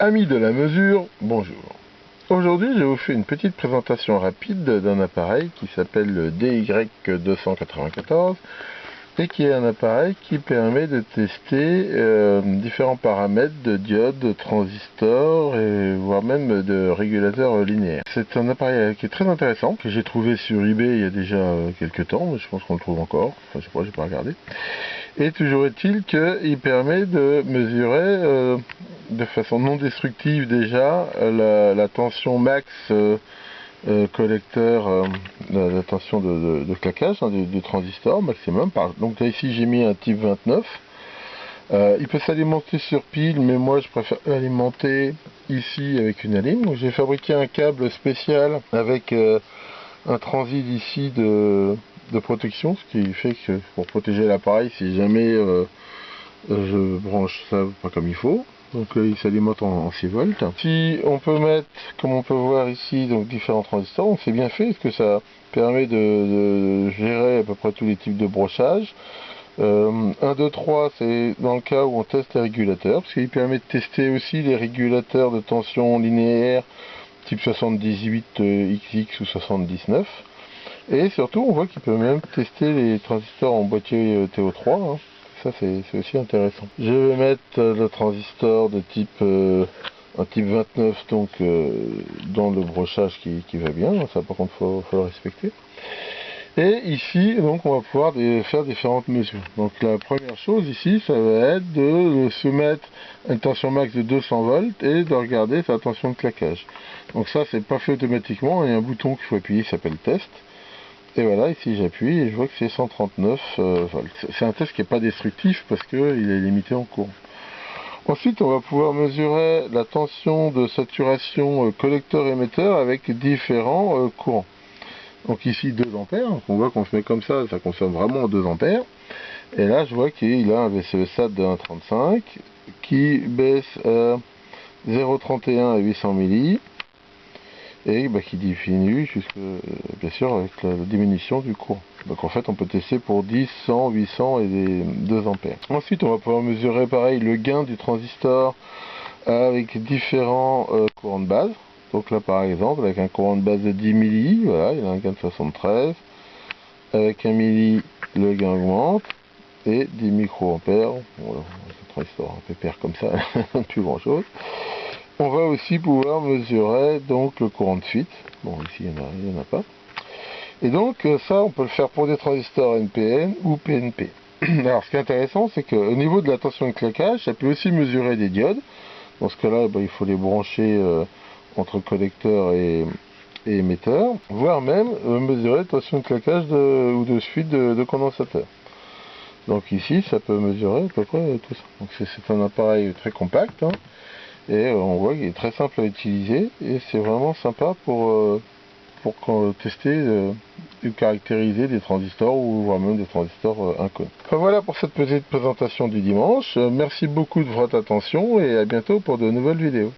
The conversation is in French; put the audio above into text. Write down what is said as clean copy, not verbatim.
Amis de la mesure, bonjour. Aujourd'hui, je vous fais une petite présentation rapide d'un appareil qui s'appelle le DY294 et qui est un appareil qui permet de tester différents paramètres de diodes, de transistors et voire même de régulateurs linéaires. C'est un appareil qui est très intéressant, que j'ai trouvé sur eBay il y a déjà quelques temps, mais je pense qu'on le trouve encore, enfin je sais pas, j'ai pas regardé. Et toujours est-il qu'il permet de mesurer de façon non destructive déjà la tension max collecteur, la tension de claquage du transistor maximum. Donc là ici j'ai mis un type 29. Il peut s'alimenter sur pile, mais moi je préfère l'alimenter ici avec une alim. Donc j'ai fabriqué un câble spécial avec un transit ici de protection, ce qui fait que pour protéger l'appareil si jamais je branche ça pas comme il faut. Donc il s'alimente en 6 volts. Si on peut mettre, comme on peut voir ici, donc différents transistors, donc c'est bien fait parce que ça permet de gérer à peu près tous les types de brochage. 1, 2, 3, c'est dans le cas où on teste les régulateurs, parce qu'il permet de tester aussi les régulateurs de tension linéaire type 78XX ou 79. Et surtout, on voit qu'il peut même tester les transistors en boîtier TO3. Hein. Ça, c'est aussi intéressant. Je vais mettre le transistor de type un type 29 donc dans le brochage qui va bien. Ça, par contre, faut le respecter. Et ici, donc, on va pouvoir faire différentes mesures. Donc, la première chose ici, ça va être de soumettre une tension max de 200 volts et de regarder sa tension de claquage. Donc ça, c'est pas fait automatiquement. Il y a un bouton qu'il faut appuyer qui s'appelle test. Et voilà, ici j'appuie et je vois que c'est 139 volts. C'est un test qui n'est pas destructif parce qu'il est limité en courant. Ensuite, on va pouvoir mesurer la tension de saturation collecteur-émetteur avec différents courants. Donc ici 2 ampères, on voit qu'on se met comme ça consomme vraiment 2 ampères. Et là, je vois qu'il a un VCE-SAT de 1,35 qui baisse à 0,31 à 800 milli. Et qui diminue jusque, bien sûr, avec la diminution du courant. Donc en fait, on peut tester pour 10, 100, 800 et des 2 ampères. Ensuite, on va pouvoir mesurer pareil le gain du transistor avec différents courants de base. Donc là, par exemple, avec un courant de base de 10 milli, voilà, il a un gain de 73. Avec 1 milli, le gain augmente. Et 10 microampères, voilà, un transistor un peu pépère comme ça, plus grand chose. On va aussi pouvoir mesurer donc le courant de fuite. Bon, ici il n'y en a pas. Et donc ça, on peut le faire pour des transistors NPN ou PNP. Alors ce qui est intéressant, c'est qu'au niveau de la tension de claquage, ça peut aussi mesurer des diodes. Dans ce cas-là, il faut les brancher entre collecteur et émetteur, voire même mesurer la tension de claquage ou de fuite de condensateur. Donc ici, ça peut mesurer à peu près tout ça. Donc c'est un appareil très compact. Hein. Et on voit qu'il est très simple à utiliser et c'est vraiment sympa pour tester ou caractériser des transistors ou voire même des transistors inconnus. Enfin, voilà pour cette petite présentation du dimanche. Merci beaucoup de votre attention et à bientôt pour de nouvelles vidéos.